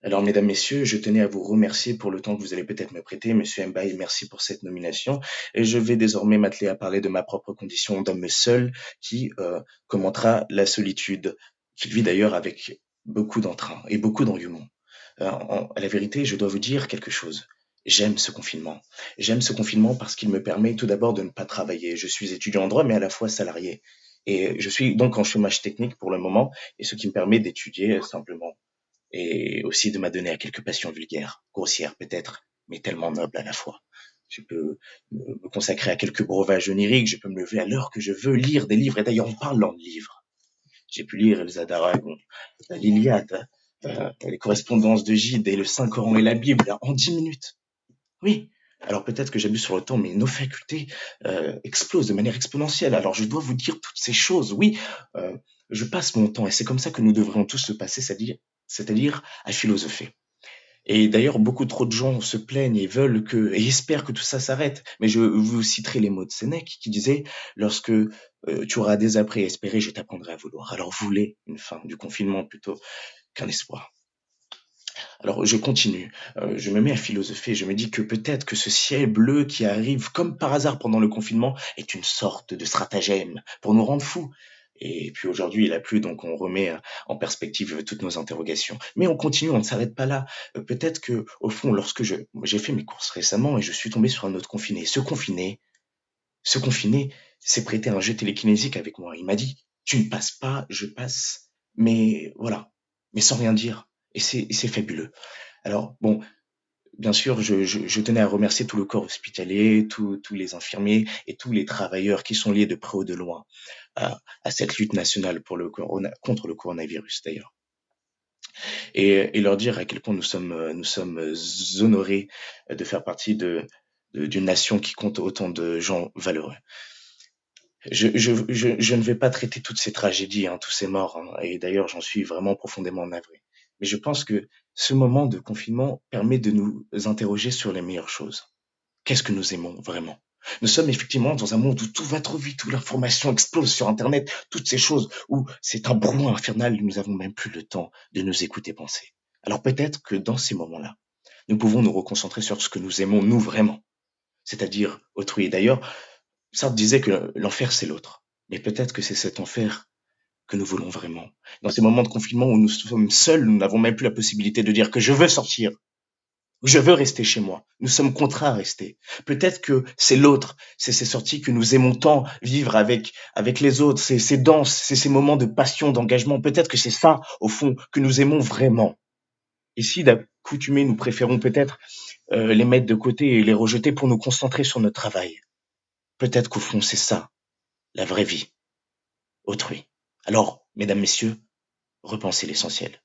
Alors, mesdames, messieurs, je tenais à vous remercier pour le temps que vous allez peut-être me prêter. Monsieur Mbaye, merci pour cette nomination. Et je vais désormais m'atteler à parler de ma propre condition d'homme seul qui commentera la solitude, qu'il vit d'ailleurs avec beaucoup d'entrain et beaucoup d'engouement. À la vérité, je dois vous dire quelque chose. J'aime ce confinement. J'aime ce confinement parce qu'il me permet tout d'abord de ne pas travailler. Je suis étudiant en droit, mais à la fois salarié. Et je suis donc en chômage technique pour le moment, et ce qui me permet d'étudier simplement et aussi de m'adonner à quelques passions vulgaires, grossières peut-être, mais tellement nobles à la fois. Je peux me consacrer à quelques breuvages oniriques, je peux me lever à l'heure que je veux, lire des livres, et d'ailleurs en parlant de livres, j'ai pu lire Elsa d'Aragon, l'Iliade, les correspondances de Gide et le Saint-Coran et la Bible en 10 minutes. Oui, alors peut-être que j'abuse sur le temps, mais nos facultés explosent de manière exponentielle. Alors je dois vous dire toutes ces choses. Oui, euh, je passe mon temps, et c'est comme ça que nous devrions tous le passer, c'est-à-dire à philosopher. Et d'ailleurs, beaucoup trop de gens se plaignent et veulent et espèrent que tout ça s'arrête. Mais je vous citerai les mots de Sénèque qui disait, lorsque tu auras désappris à espérer, je t'apprendrai à vouloir. Alors voulez une fin du confinement plutôt qu'un espoir. Alors je continue, je me mets à philosopher, je me dis que peut-être que ce ciel bleu qui arrive comme par hasard pendant le confinement est une sorte de stratagème pour nous rendre fous. Et puis aujourd'hui, il a plu, donc on remet en perspective toutes nos interrogations. Mais on continue, on ne s'arrête pas là. Peut-être que, au fond, j'ai fait mes courses récemment et je suis tombé sur un autre confiné. Ce confiné s'est prêté à un jeu télékinésique avec moi. Il m'a dit, tu ne passes pas, je passe, mais voilà, mais sans rien dire. Et c'est fabuleux. Alors, bon, bien sûr, je tenais à remercier tout le corps hospitalier, tous les infirmiers et tous les travailleurs qui sont liés de près ou de loin à cette lutte nationale contre le coronavirus d'ailleurs. Et leur dire à quel point nous sommes honorés de faire partie d'une nation qui compte autant de gens valeureux. Je ne vais pas traiter toutes ces tragédies, hein, tous ces morts, hein, et d'ailleurs j'en suis vraiment profondément navré. Mais je pense que ce moment de confinement permet de nous interroger sur les meilleures choses. Qu'est-ce que nous aimons vraiment? Nous sommes effectivement dans un monde où tout va trop vite, où l'information explose sur Internet, toutes ces choses, où c'est un brouhaha infernal, nous n'avons même plus le temps de nous écouter penser. Alors peut-être que dans ces moments-là, nous pouvons nous reconcentrer sur ce que nous aimons nous vraiment, c'est-à-dire autrui. Et d'ailleurs, Sartre disait que l'enfer c'est l'autre. Mais peut-être que c'est cet enfer que nous voulons vraiment. Dans ces moments de confinement où nous sommes seuls, nous n'avons même plus la possibilité de dire que je veux sortir, je veux rester chez moi. Nous sommes contraints à rester. Peut-être que c'est l'autre, c'est ces sorties que nous aimons tant vivre avec les autres, ces danses, c'est ces moments de passion, d'engagement. Peut-être que c'est ça, au fond, que nous aimons vraiment. Et si d'accoutumée, nous préférons peut-être les mettre de côté et les rejeter pour nous concentrer sur notre travail. Peut-être qu'au fond, c'est ça, la vraie vie, autrui. Alors, mesdames, messieurs, repensez l'essentiel.